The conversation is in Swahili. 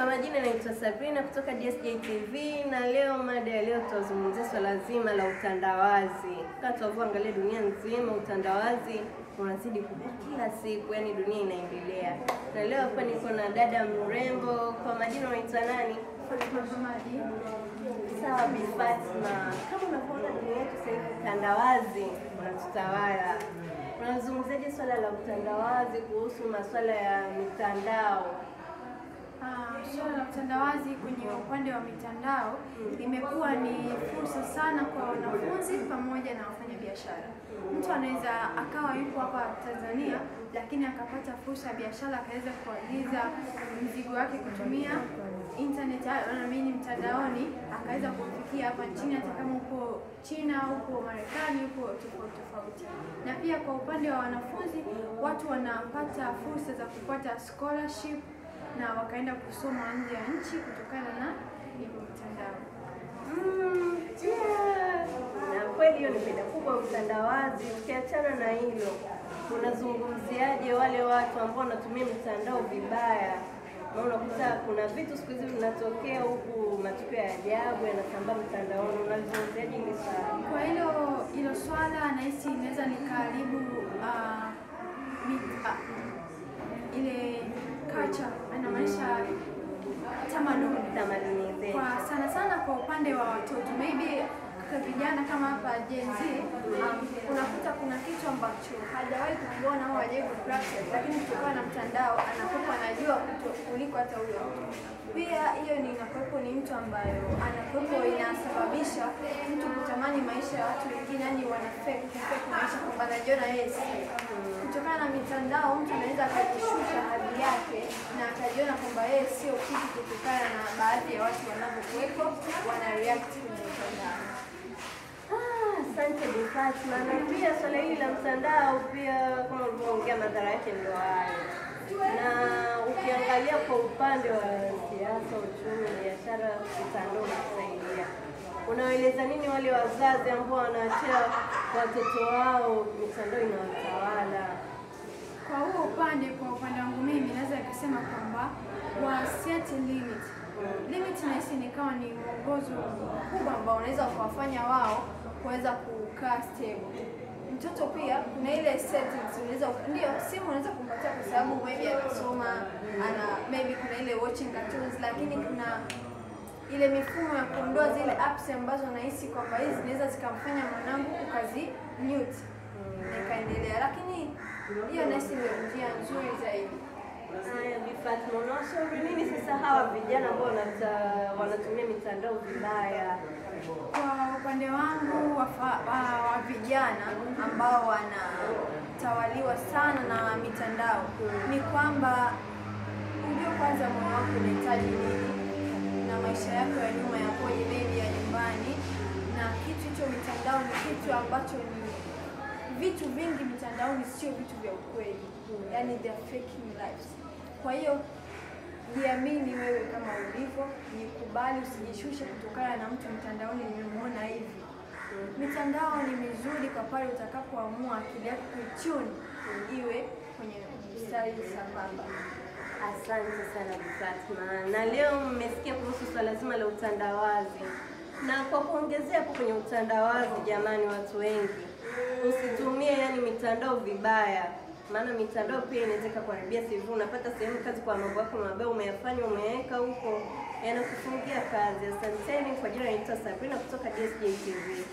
Kwa majina naitwa Sabrina kutoka DSJ TV, na leo mada ya leo tutazungumzia swala zima la utandawazi. Kama tunavyoangalia dunia nzima, utandawazi unazidi kukua kila siku, yani dunia inaendelea. Na leo hapa niko na dada mrembo. Kwa majina unaitwa nani? Sawa, Bi Fatma. Kama unavyoona dunia yetu sasa hivi utandawazi unatutawala. Unazungumziaje swala la utandawazi kuhusu masuala ya mitandao? Swala la utandawazi kwenye upande wa mitandao imekuwa ni fursa sana kwa wanafunzi pamoja na wafanyabiashara. Mtu anaweza akawa yuko hapa Tanzania lakini akapata fursa ya biashara, akaweza kuagiza mzigo wake kutumia internet mtandaoni, akaweza kufikia hapa nchini, hata kama uko China, uko Marekani, uko tofauti. Na pia kwa upande wa wanafunzi, watu wanapata fursa za kupata scholarship na wakaenda kusoma nje ya nchi kutokana na mitandao. Na kweli hiyo ni faida kubwa utandawazi. Ukiachana na hilo, unazungumziaje wale watu ambao wanatumia mitandao vibaya? Na unakuta kuna vitu siku hizi vinatokea huku, matukio ya ajabu yanasambaa mtandaoni. Unazungumziaje hili swala? Kwa hilo swala nahisi inaweza nikaribu ile culture, anamaanisha tamaduni zetu. Kwa sana kwa upande wa watoto, maybe kwa vijana kama hapa Gen Z, unakuta kuna kitu ambacho hajawahi kuona au hajawahi kupractice, lakini kutokana na mtandao anakuwa anajua kuliko hata huyo mtu. Pia hiyo ni mtu ambayo anakuwa inasababisha mtu kutamani maisha ya watu wengine, yani wana fake maisha kwamba anajiona yeye si. Kutokana na mitandao mtu anaweza akajishusha hadhi yake na akajiona kwamba yeye sio kitu, kutokana na baadhi ya watu wanavyokuwepo wana react kwenye mitandao. Asante Bi Fatma. Na pia swala hili la mtandao pia kama ulivyoongea, madhara yake ndio hayo. Na ukiangalia kwa upande wa siasa, uchumi, biashara, mtandao unasaidia. Unaeleza nini wale wazazi ambao wanaachia watoto wao mitandao inawatawala? Kwa huo upande, kwa upande wangu mimi naweza kusema kwamba wa set limit. Limit nahisi ni kama ni mwongozo mkubwa ambao unaweza kuwafanya wao kuweza kukaa stable. Mtoto pia kuna ile settings, ndio simu unaweza kumpatia kwa sababu maybe anasoma, maybe kuna ile watching cartoons, lakini kuna ile mifumo ya kuondoa zile apps ambazo nahisi kwamba hizi zinaweza zikamfanya mwanangu ukazi mute nikaendelea, lakini hiyo nahisi ndio njia nzuri zaidi. Bi Fatma, unawashauri nini sasa hawa vijana ambao wanatumia mitandao vibaya? Kwa upande wangu wa vijana ambao wanatawaliwa sana na mitandao, ni kwamba ujue kwanza moyo wako unahitaji nini na maisha yako ya nyuma yakoje, maybe ya nyumbani. Na kitu hicho mitandao ni kitu ambacho ni vitu vingi mitandaoni sio vitu vya ukweli, yani they are faking lives. Kwa hiyo jiamini wewe kama ulivyo, jikubali, usijishushe kutokana na mtu mtandaoni nimemuona hivi. Mitandao ni mizuri kwa pale utakapoamua akili yako kuitune iwe kwenye mstari sambamba. Asante sana Bi Fatma. Na leo mmesikia kuhusu swala zima la utandawazi. Na kwa kuongezea hapo kwenye utandawazi, jamani, watu wengi usitumie mitandao vibaya. Maana mitandao pia inaweza kukuharibia CV. Unapata sehemu kazi kwa mambo yako mabaya umeyafanya, umeweka huko, yanakufungia kazi. Asanteni. Kwa jina naitwa Sabrina kutoka DSJ TV.